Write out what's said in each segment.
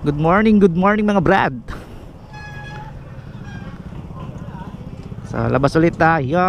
Good morning mga brad. Sa labas ulit tayo.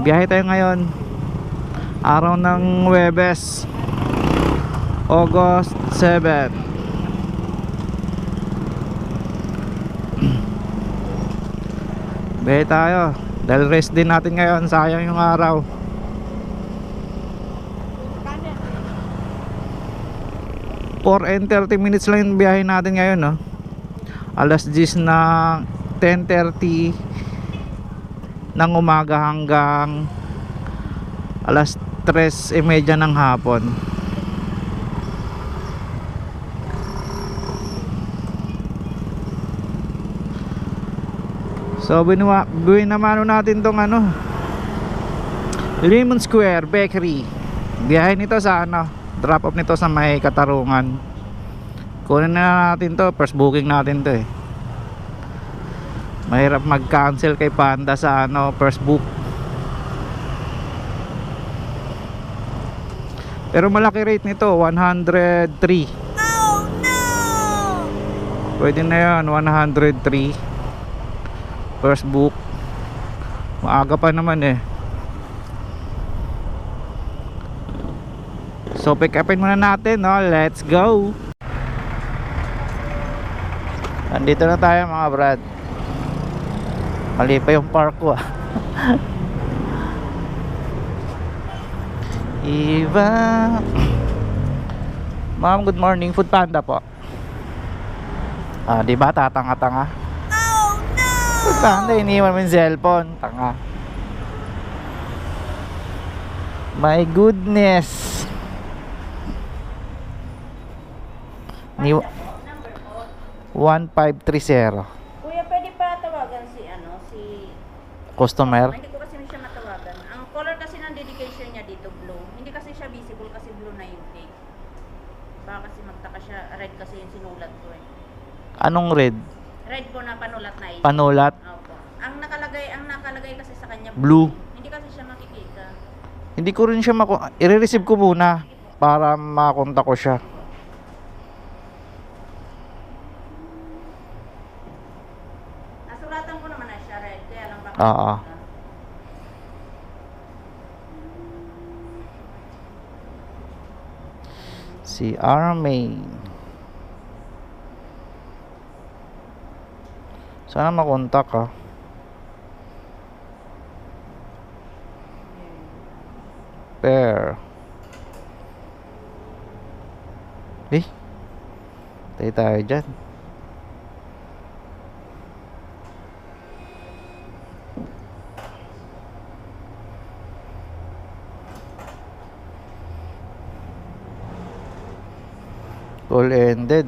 Biyahe tayo ngayon. Araw ng Huwebes, August 7. Biyahe tayo dahil rest din natin ngayon. Sayang yung araw. 4 and 30 minutes lang yung biyahe natin ngayon, no? Alas 10 na 10:30 ng umaga hanggang alas 3:30 ng hapon. So binamano natin tong Lemon Square Bakery. Biyahe nito sa drop off nito sa may Katarungan. Kunin na natin to, first booking natin to eh. Mahirap mag-cancel kay Panda sa first book. Pero malaki rate nito, 103. Oh no! Pwede na yan, 103 first book. Maaga pa naman eh. So pick upin muna natin, no? Let's go. Nandito na tayo mga brad. Mali pa yung park ko Eva. Ma'am, good morning. Food Panda po. Di ba tatanga-tanga? Oh no! Food Panda, iniwan mo yung cellphone. Tanga. My goodness. 1530. Kuya, pwede pa tawagan si customer. Hindi ko kasi siya matawagan. Ang color kasi ng dedication niya dito blue. Hindi kasi siya visible kasi blue na yung cake. Baka kasi magtaka siya, red kasi yung sinulat ko eh. Anong red? Red po na panulat na ito. Panulat? Opo. Ang nakalagay kasi sa kanya Blue. Hindi kasi siya makikita. Hindi ko rin siya i-receive ko muna para makontak ko siya. Nasulatan ko naman na siya red. Kaya lang baka si Armay. Sana makontak ka. Pair. Tayo dyan. Call ended.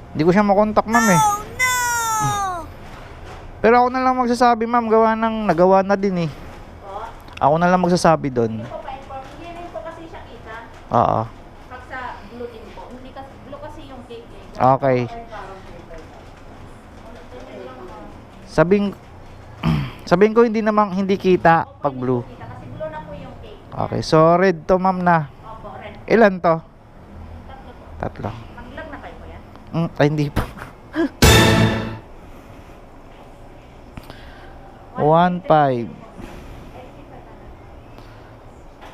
Hindi ko siya makontak, ma'am eh. Oh no! Pero ako na lang magsasabi, ma'am, nagawa na din eh. po. Ako na lang magsasabi doon. Hindi po pa-inform. Hindi rin po kasi siya kita. Oo. Pag sa blue din po. Hindi kasi, blue kasi yung cake eh. Okay. Sabihin ko hindi kita pag blue. Kita kasi blue na po yung cake. Okay, so red to, ma'am na. Opo, red. Ilan to? Tatlo po. 3. Mag-vlog na kayo po yan? Ay, hindi pa. 1.5.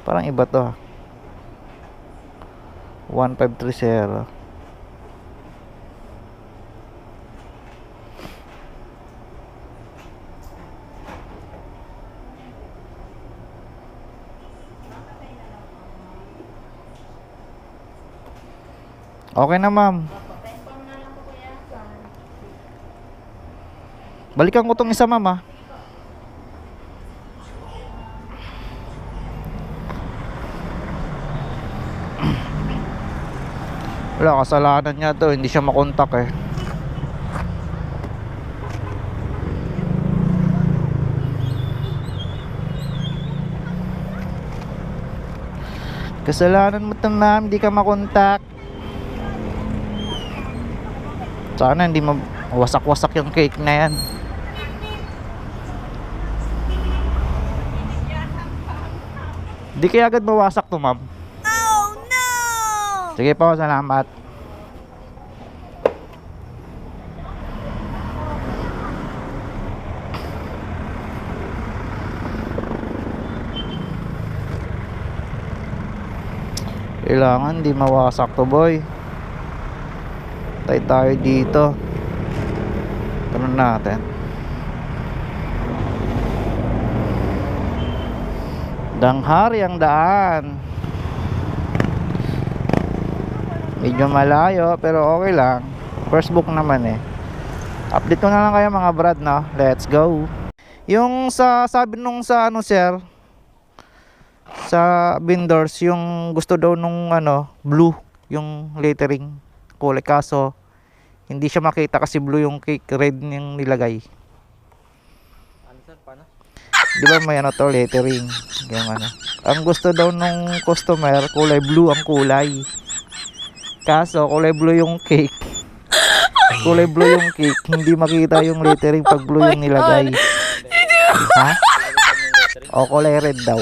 Parang iba to. 1530. Okay na, ma'am. Pa-inform na lang po kuya. Balikan ko tong isa, ma'am, ah. Wala, kasalanan niya to, hindi siya makontak eh. Kasalanan mo to, ma'am, di ka makontak. Sana hindi mawasak-wasak yung cake na yan. Di kaya agad mawasak to, ma'am. Oh no! Sige po, salamat. Kailangan di mawasak to, boy. Tayo dito. Tanong natin. Danghari ang daan. Medyo malayo pero okay lang. First book naman eh. Update ko na lang kayo mga brad, no? Let's go. Yung sabi nung sa ano, sir, sa vendors, yung gusto daw nung blue yung lettering kulay, kaso hindi siya makita kasi blue yung cake, red yung nilagay. Ano sir, paano? Di ba may to lettering yung ang gusto daw nung customer kulay blue ang kulay, kaso kulay blue yung cake. Kulay blue yung cake, hindi makita yung lettering pag blue yung nilagay. Ha? O kulay red daw.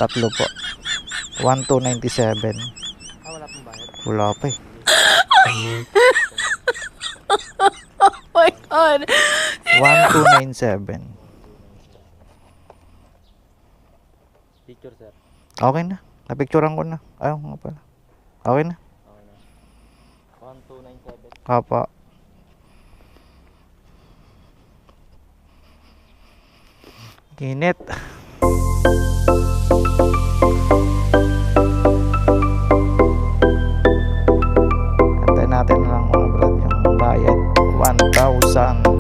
Tatlo po. 1297. Wala pong bayad. Wala pa eh. Oh my God. 1297. Picture sir. Okay na. Napicturean ko na. Ayaw nga pala. Okay na. Okay na. 1297. Kapa. Kinit. Antay natin lang mga brad yung bayad. 1,297.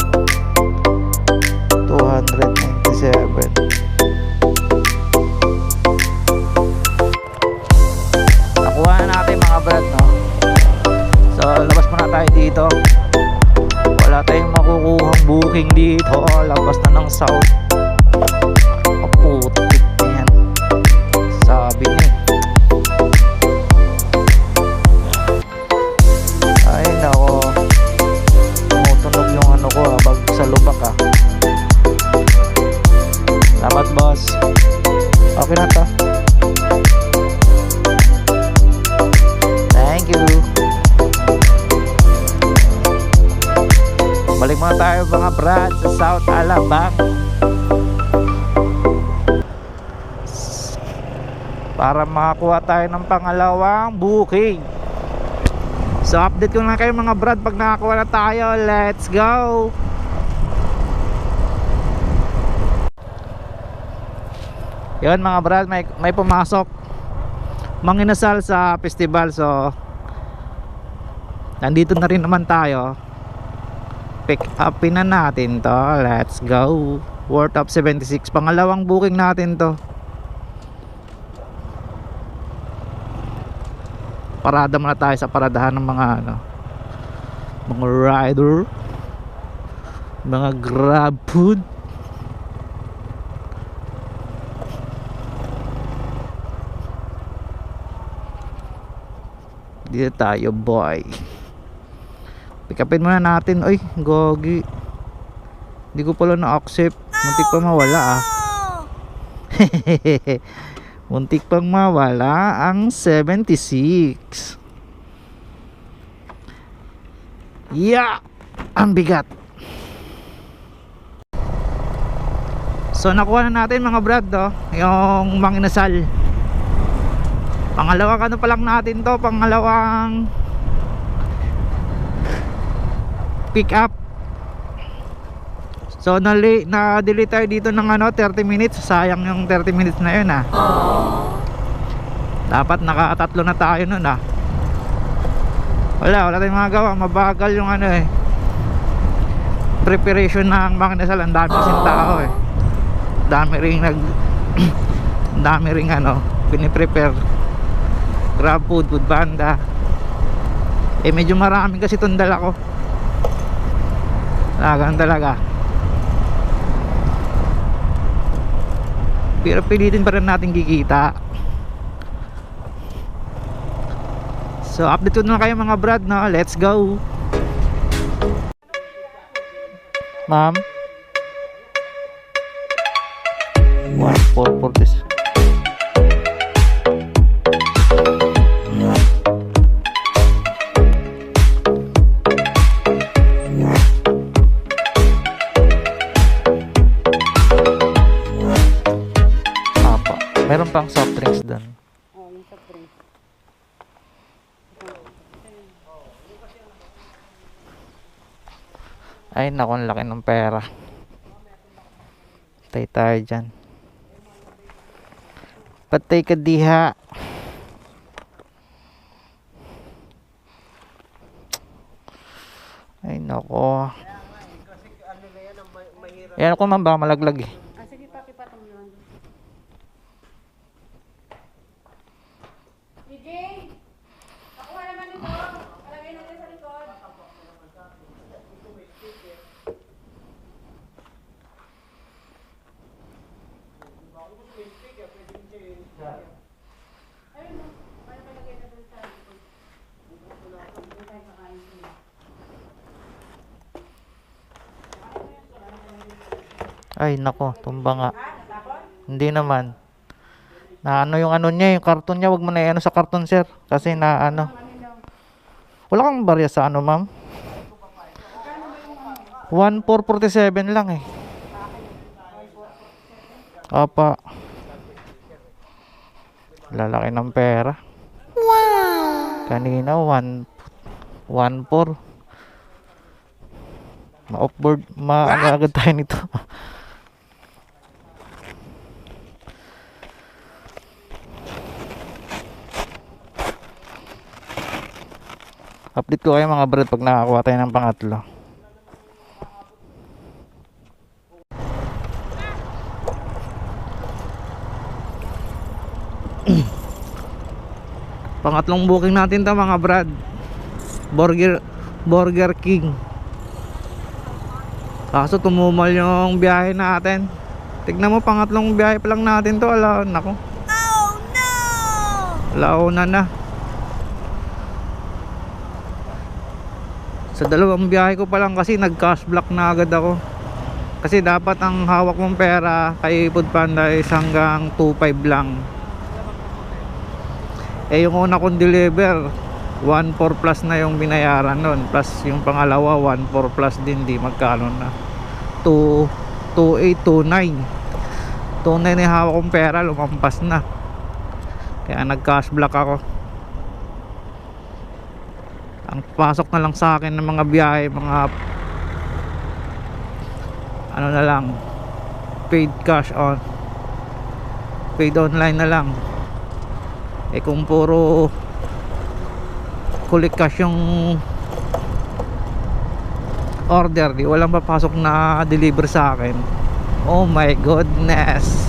Nakuha na natin mga brad, no? So labas muna tayo dito. Wala tayong makukuhang booking dito. Labas na ng south. Putik na yan. Sabi na eh. Ay nako, tumutunog yung ko bag sa lubak Salamat boss. Okay na to. Thank you. Balik muna tayo mga brad sa South Alabang para makakuha tayo ng pangalawang booking. So update ko na kayo mga brad pag nakakuha na tayo. Let's go. Yun mga brad, may pumasok manginasal sa festival. So nandito na rin naman tayo. Pick upin na natin to. Let's go. Worth of 76. Pangalawang booking natin to. Parada muna tayo sa paradahan ng mga mga rider, mga grab food. Dito tayo boy. Pick upin muna natin. Oy, gogi. Hindi ko pala na-accept. Muntik pa mawala Muntik pang mawala ang 76. Yeah! Ang bigat. So nakuha na natin mga brad yung manginasal. Pangalawang pa lang natin to, pangalawang pick up. So na-delay tayo dito ng 30 minutes. Sayang yung 30 minutes na yun Dapat nakatatlo na tayo nun Wala tayong magawa. Mabagal yung preparation ng manginasal. Ang dami kasing tao dami ring dami ring piniprepare. Grab food banda. Medyo marami kasi itong dala ko. Ganun talaga. pero pilitin pa rin natin kikita. So update ko na kayo mga brad, no? Let's go. Ma'am, 1440. Apa, meron pang soft drinks doon. Oo, yung soft drinks. Ay naku, ang laki ng pera. Patay tayo dyan. Patay ka diha. Ay nako. Yan ako man, baka malaglag eh. Ah, sige, pakipatong yun. DJ! Nakuha naman ito. Palagay natin sa likod. Ayun mo. Para palagay natin sa likod. Hindi tayo kakain sila. Ay nako, tumba nga. Hindi naman. Na ano yung ano niya, yung karton niya, wag mo na ano sa karton sir. Kasi na ano. Wala kang barya sa ano ma'am? 1447 lang eh. Apa. Lalaki ng pera. Wow. Kanina 1.4. Ma-offboard, agad tayo nito. Update ko kayo mga brad pag nakakuha tayo ng pangatlo. Pangatlong booking natin to mga brad. Burger King. Kaso tumumal yung biyahe natin. Tignan mo, pangatlong biyahe pa lang natin to. Ala, nako. Oh no! Launa na. Sa dalawang biyahe ko pa lang kasi nag-cash block na agad ako. Kasi dapat ang hawak mong pera kay Foodpanda is hanggang 2.5 lang. Eh yung una kong deliver 1.4 plus na yung binayaran nun. Plus yung pangalawa 1.4 plus din, di magkano na 2.8, 2.9 2.9 yung hawak kong pera, lumampas na. Kaya nag-cash block ako. Ang pasok na lang sa akin ng mga biyahe, mga ano na lang, paid cash on, paid online na lang. Eh kung puro collect cash yung order, di walang papasok na deliver sa akin. Oh my goodness.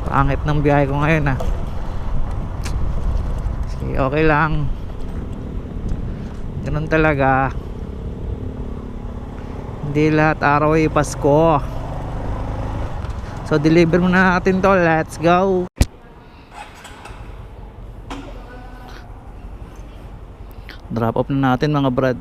Pangit ng biyahe ko ngayon ah. Sige, okay lang. Ganun talaga. Hindi lahat araw ay Pasko. So deliver muna natin to. Let's go. Drop off na natin mga brad.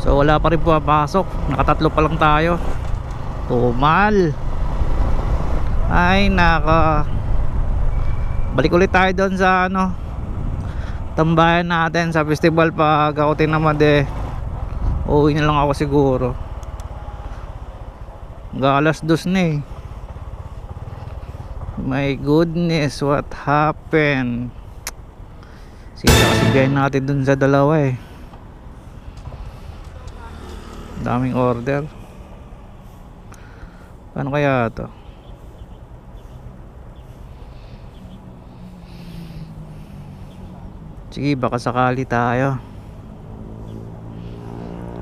So wala pa rin papasok. Nakatatlo pa lang tayo. Tumal. Ay naka. Balik ulit tayo doon sa ano, tambayan natin sa festival. Pag ako tinamad eh, uuwi na lang ako siguro. Alas 2 na eh. My goodness, what happened? Sige, kasigayin natin dun sa dalawa eh. Daming order. Paano kaya to? Sige, baka sakali tayo.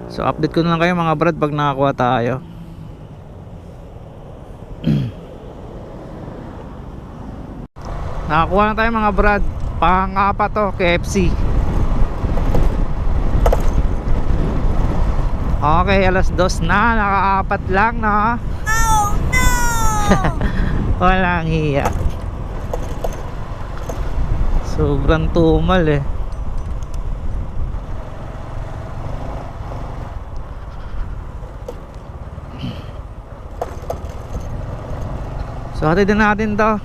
So update ko na lang kayo mga brad pag nakakuha tayo. Nakakuha na tayo mga brad. Pang-apat to, KFC. Okay, alas 2 na. Nakaapat lang na. Oh no! Walang hiya. Sobrang tumal eh. So hatid din natin to.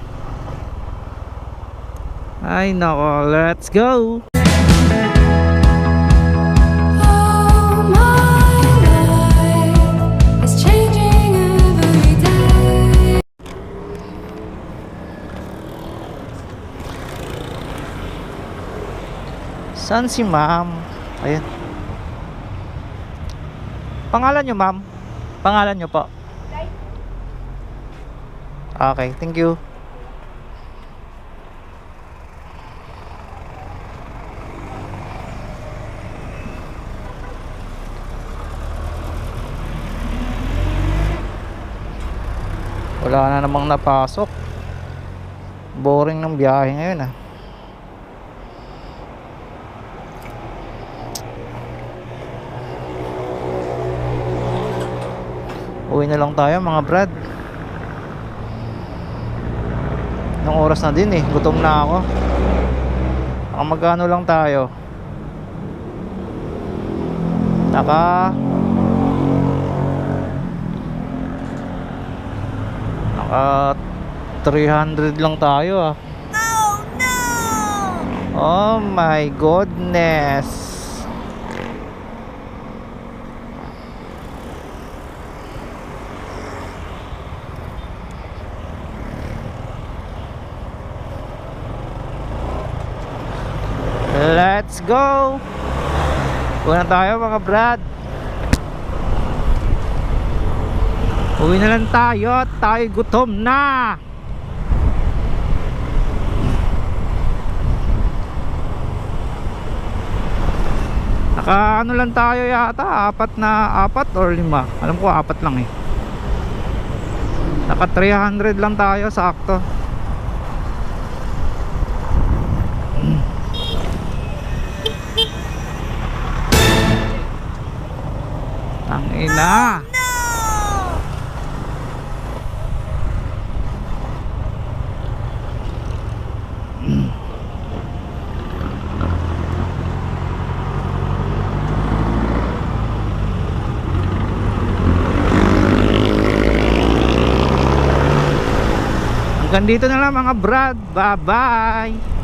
Ay nako, let's go. Oh, my life is changing every day. Saan si ma'am? Ayan. Pangalan nyo ma'am? Pangalan nyo po? Okay, thank you. Wala na namang napasok. Boring ng biyahe ngayon ah. Uwi na lang tayo mga brad. Nung oras na din eh, gutom na ako. Ang magkano lang tayo? Naka 300 lang tayo ah. Oh no! Oh my goodness. Let's go. Uwi na tayo mga brad. Uwi na lang tayo at tayo gutom na. Naka ano lang tayo yata, apat or 5. Alam ko 4 lang eh. Naka 300 lang tayo, sakto. Ang ina. Hanggang dito na lang mga brad. Bye bye.